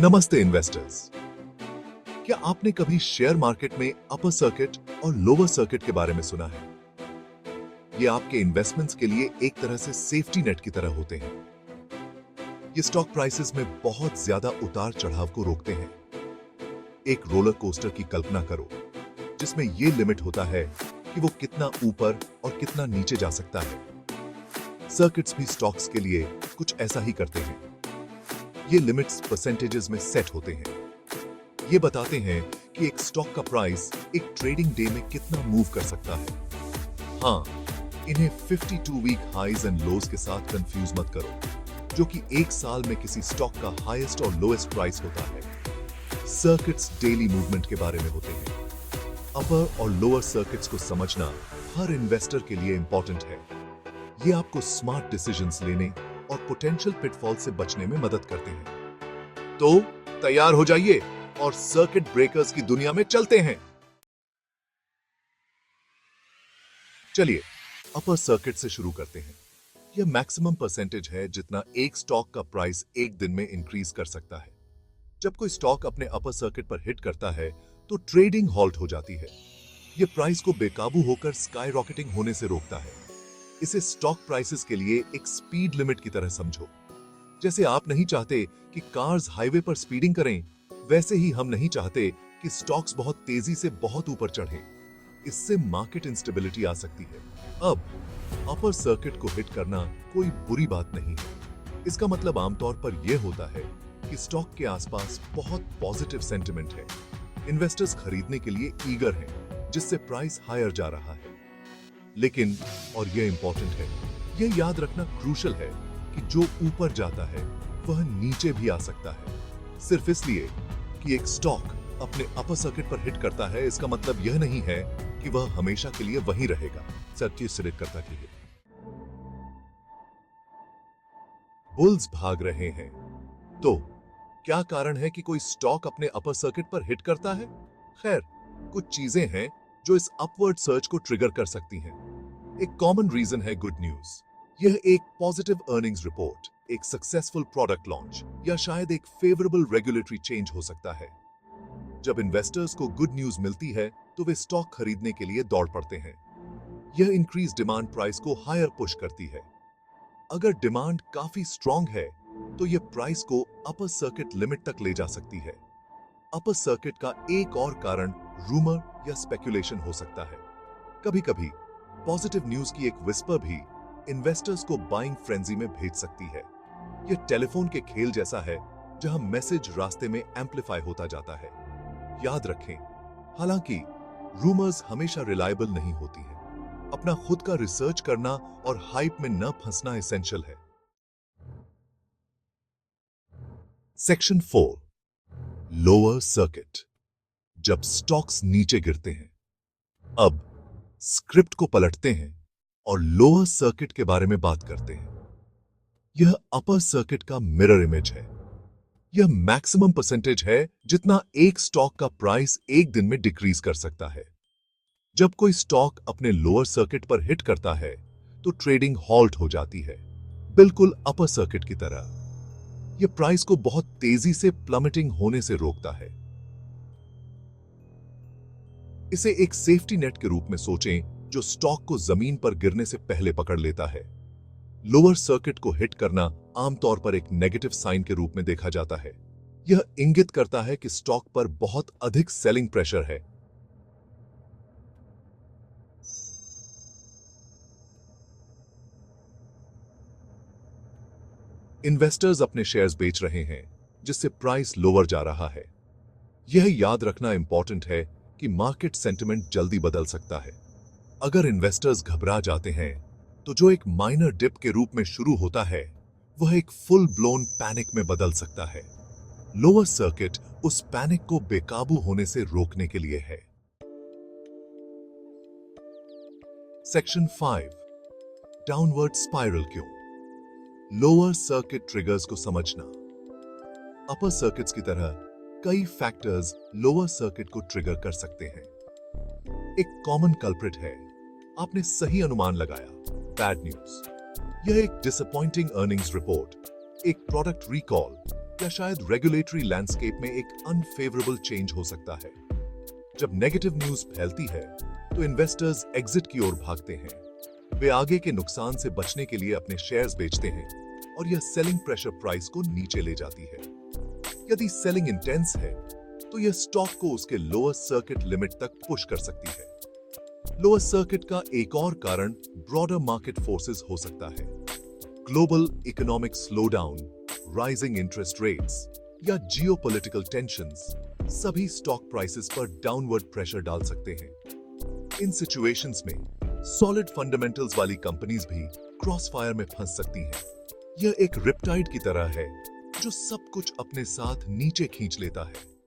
नमस्ते इन्वेस्टर्स। क्या आपने कभी शेयर मार्केट में अपर सर्किट और लोअर सर्किट के बारे में सुना है? ये आपके इन्वेस्टमेंट्स के लिए एक तरह से सेफ्टी नेट की तरह होते हैं। ये स्टॉक प्राइसेस में बहुत ज्यादा उतार चढ़ाव को रोकते हैं। एक रोलर कोस्टर की कल्पना करो, जिसमें ये लिमिट होता है कि वो कितना ऊपर और कितना नीचे जा सकता है। सर्किट्स भी स्टॉक्स के लिए कुछ ऐसा ही करते हैं। ये लिमिट्स परसेंटेजेस में सेट होते हैं। ये बताते हैं कि एक स्टॉक का प्राइस एक ट्रेडिंग डे में कितना मूव कर सकता है। हाँ, इन्हें 52 वीक हाइज एंड लोज के साथ कंफ्यूज मत करो, जो कि एक साल में किसी स्टॉक का हाईएस्ट और लोएस्ट प्राइस होता है। सर्किट्स डेली मूवमेंट के बारे में होते हैं। अपर और लोअर सर्किट्स को समझना हर इन्वेस्टर के लिए इंपॉर्टेंट है। ये आपको स्मार्ट डिसीजंस लेने और पोटेंशियल पिटफॉल से बचने में मदद करते हैं। तो तैयार हो जाइए और सर्किट ब्रेकर्स की दुनिया में चलते हैं। चलिए अपर सर्किट से शुरू करते हैं। यह मैक्सिमम परसेंटेज है जितना एक स्टॉक का प्राइस एक दिन में इंक्रीज कर सकता है। जब कोई स्टॉक अपने अपर सर्किट पर हिट करता है तो ट्रेडिंग हॉल्ट हो जाती है। यह प्राइस को बेकाबू होकर स्काई रॉकेटिंग होने से रोकता है। इसे स्टॉक प्राइसेस के लिए एक स्पीड लिमिट की तरह समझो। जैसे आप नहीं चाहते कि कार्स हाईवे पर स्पीडिंग करें, वैसे ही हम नहीं चाहते कि स्टॉक्स बहुत तेजी से बहुत ऊपर चढ़ें। इससे मार्केट इंस्टेबिलिटी आ सकती है। अब अपर सर्किट को हिट करना कोई बुरी बात नहीं है। इसका मतलब आमतौर पर यह होता है कि स्टॉक के आसपास बहुत पॉजिटिव सेंटिमेंट है। इन्वेस्टर्स खरीदने के लिए ईगर हैं, जिससे प्राइस हायर जा रहा है। लेकिन, और यह इंपॉर्टेंट है, यह याद रखना क्रूशल है कि जो ऊपर जाता है वह नीचे भी आ सकता है। सिर्फ इसलिए कि एक स्टॉक अपने अपर सर्किट पर हिट करता है, इसका मतलब यह नहीं है कि वह हमेशा के लिए वहीं रहेगा। सत्य सिलेक्ट करता के लिए बुल्स भाग रहे हैं, तो क्या कारण है कि कोई स्टॉक अपने अपर सर्किट पर हिट करता है? खैर, कुछ चीजें हैं जो इस अपवर्ड सर्च को ट्रिगर कर सकती हैं। एक कॉमन रीजन है गुड न्यूज। यह एक पॉजिटिव अर्निंग्स रिपोर्ट, एक सक्सेसफुल प्रोडक्ट लॉन्च या शायद एक फेवरेबल रेगुलेटरी चेंज हो सकता है। जब इन्वेस्टर्स को गुड न्यूज मिलती है तो वे स्टॉक खरीदने के लिए दौड़ पड़ते हैं। यह इंक्रीज डिमांड प्राइस को हायर पुश करती है। अगर डिमांड काफी स्ट्रांग है तो यह प्राइस को अपर सर्किट लिमिट तक ले जा सकती है। अपर सर्किट का एक और कारण रूमर या स्पेकुलेशन हो सकता है। कभी-कभी पॉजिटिव न्यूज की एक विस्पर भी इन्वेस्टर्स को बाइंग फ्रेंजी में भेज सकती है। यह टेलीफोन के खेल जैसा है, जहां मैसेज रास्ते में एम्पलीफाई होता जाता है। याद रखें, हालांकि रूमर्स हमेशा रिलायबल नहीं होती हैं। अपना खुद का रिसर्च करना और हाइप में न फंसना एसेंशियल है। Section 4, lower circuit. जब स्टॉक्स नीचे गिरते हैं। अब स्क्रिप्ट को पलटते हैं और लोअर सर्किट के बारे में बात करते हैं। यह अपर सर्किट का मिरर इमेज है। यह मैक्सिमम परसेंटेज है जितना एक स्टॉक का प्राइस एक दिन में डिक्रीज कर सकता है। जब कोई स्टॉक अपने लोअर सर्किट पर हिट करता है तो ट्रेडिंग हॉल्ट हो जाती है, बिल्कुल अपर सर्किट की तरह। यह प्राइस को बहुत तेजी से प्लमेटिंग होने से रोकता है। इसे एक सेफ्टी नेट के रूप में सोचें, जो स्टॉक को जमीन पर गिरने से पहले पकड़ लेता है। लोअर सर्किट को हिट करना आमतौर पर एक नेगेटिव साइन के रूप में देखा जाता है। यह इंगित करता है कि स्टॉक पर बहुत अधिक सेलिंग प्रेशर है। इन्वेस्टर्स अपने शेयर्स बेच रहे हैं, जिससे प्राइस लोअर जा रहा है। यह याद रखना इंपॉर्टेंट है कि मार्केट सेंटिमेंट जल्दी बदल सकता है। अगर इन्वेस्टर्स घबरा जाते हैं तो जो एक माइनर डिप के रूप में शुरू होता है, वह एक फुल ब्लोन पैनिक में बदल सकता है। लोअर सर्किट उस पैनिक को बेकाबू होने से रोकने के लिए है। सेक्शन 5, डाउनवर्ड स्पाइरल क्यों? लोअर सर्किट ट्रिगर्स को समझना। अपर सर्किट्स की तरह कई फैक्टर्स लोअर सर्किट को ट्रिगर कर सकते हैं। एक कॉमन कल्प्रिट है, आपने सही अनुमान लगाया, बैड न्यूज। यह एक डिसअपॉइंटिंग अर्निंग्स रिपोर्ट, एक प्रोडक्ट रिकॉल या शायद रेगुलेटरी लैंडस्केप में एक अनफेवरेबल चेंज हो सकता है। जब नेगेटिव न्यूज फैलती है तो इन्वेस्टर्स एग्जिट की ओर भागते हैं। वे आगे के नुकसान से बचने के लिए अपने शेयर्स बेचते हैं और यह सेलिंग प्रेशर प्राइस को नीचे ले जाती है। यदि सेलिंग इंटेंस है तो यह स्टॉक को उसके लोअर सर्किट लिमिट तक पुश कर सकती है। लोअर सर्किट का एक और कारण ब्रॉडर मार्केट फोर्सेस हो सकता है। Global economic slowdown, rising interest rates या जियोपॉलिटिकल टेंशंस सभी स्टॉक प्राइसेस पर डाउनवर्ड प्रेशर डाल सकते हैं। इन सिचुएशंस में सॉलिड फंडामेंटल्स वाली कंपनीज भी क्रॉसफायर में फंस सकती हैं। यह एक रिपटाइड की तरह है जो सब कुछ अपने साथ नीचे खींच लेता है।